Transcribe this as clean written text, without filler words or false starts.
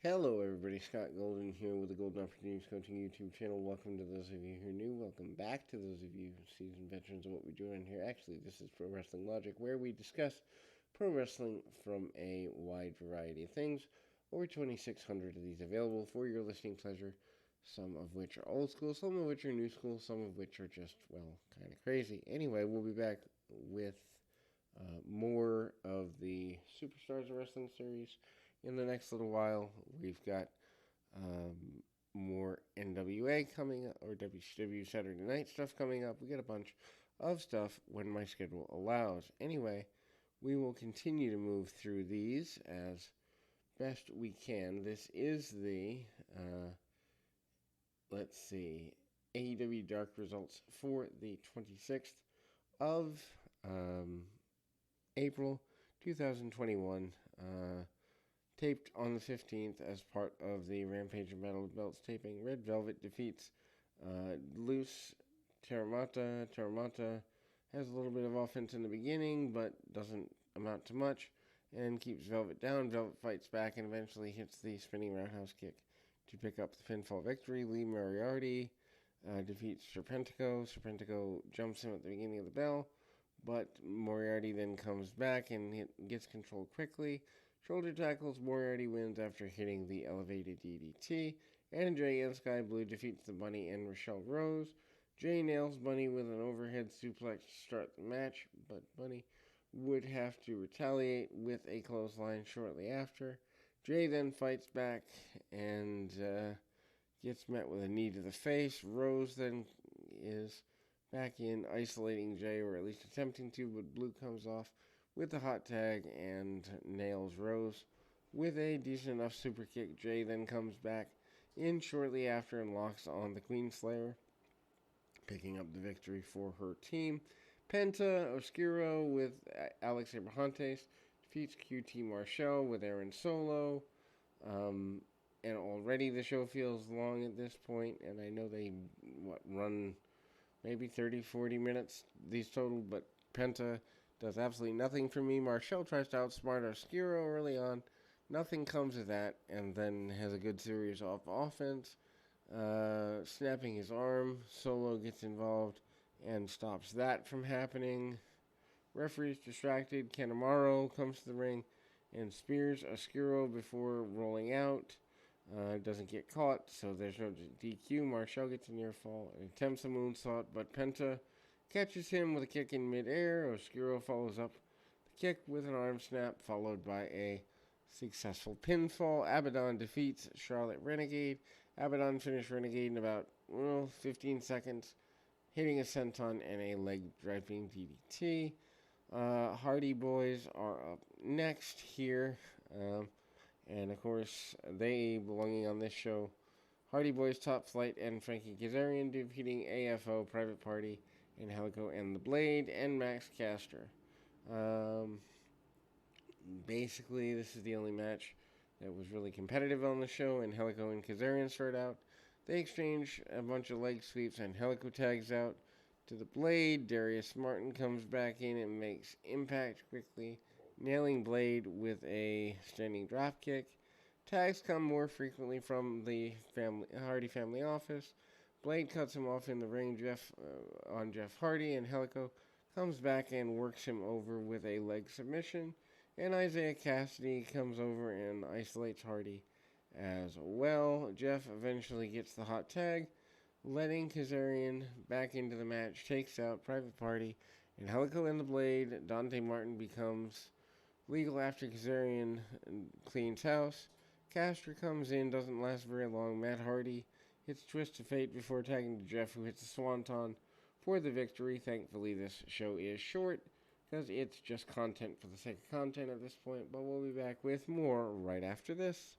Hello everybody, Scott Golden here with the Golden Opportunities Coaching YouTube channel. Welcome to those of you who are new. Welcome back to those of you seasoned veterans of what we do in here. Actually, this is Pro Wrestling Logic, where we discuss pro wrestling from a wide variety of things. Over 2,600 of these available for your listening pleasure, some of which are old school, some of which are new school, some of which are just, well, kind of crazy. Anyway, we'll be back with more of the Superstars of Wrestling series in the next little while. We've got um, more NWA coming up, or WCW Saturday Night stuff coming up. We got a bunch of stuff when my schedule allows. Anyway, we will continue to move through these as best we can. This is the, let's see, AEW Dark results for the 26th of April 2021. Taped on the 15th as part of the Rampage and Battle of Belts taping. Red Velvet defeats Luce Terramata. Terramata has a little bit of offense in the beginning, but doesn't amount to much, and keeps Velvet down. Velvet fights back and eventually hits the spinning roundhouse kick to pick up the pinfall victory. Lee Moriarty defeats Serpentico. Serpentico jumps him at the beginning of the bell, but Moriarty then comes back and gets control quickly. Shoulder tackles. Moriarty wins after hitting the elevated DDT. And Jay and Sky Blue defeats the Bunny and Rochelle Rose. Jay nails Bunny with an overhead suplex to start the match, but Bunny would have to retaliate with a clothesline shortly after. Jay then fights back and gets met with a knee to the face. Rose then is back in, isolating Jay, or at least attempting to, but Blue comes off with the hot tag and nails Rose with a decent enough super kick. Jay then comes back in shortly after and locks on the Queen Slayer, picking up the victory for her team. Penta Oscuro with Alex Abrahantes defeats QT Marshall with Aaron Solo. And already the show feels long at this point, and I know they run maybe 30-40 minutes these total, but Penta does absolutely nothing for me. Marshall tries to outsmart Oscuro early on. Nothing comes of that, and then has a good series of offense. Snapping his arm, Solo gets involved and stops that from happening. Referee's distracted. Kanemaru comes to the ring and spears Oscuro before rolling out. Doesn't get caught, so there's no DQ. Marshall gets a near fall and attempts a moonsault, but Penta catches him with a kick in midair. Oscuro follows up the kick with an arm snap, followed by a successful pinfall. Abaddon defeats Charlotte Renegade. Abaddon finished Renegade in about 15 seconds, hitting a senton and a leg-driving DDT. Hardy Boys are up next here. And of course, they belonging on this show. Hardy Boys, Top Flight, and Frankie Kazarian defeating AFO, Private Party, and Helico and the Blade, and Max Caster. Basically, this is the only match that was really competitive on the show, and Helico and Kazarian start out. They exchange a bunch of leg sweeps, and Helico tags out to the Blade. Darius Martin comes back in and makes impact quickly, nailing Blade with a standing dropkick. Tags come more frequently from the Hardy family office. Blade cuts him off in the ring on Jeff Hardy, and Helico comes back and works him over with a leg submission. And Isaiah Cassidy comes over and isolates Hardy as well. Jeff eventually gets the hot tag, letting Kazarian back into the match, takes out Private Party, and Helico and the Blade. Dante Martin becomes legal after Kazarian cleans house. Caster comes in, doesn't last very long. Matt Hardy hits Twist of Fate before tagging to Jeff, who hits the Swanton for the victory. Thankfully, this show is short, because it's just content for the sake of content at this point, but we'll be back with more right after this.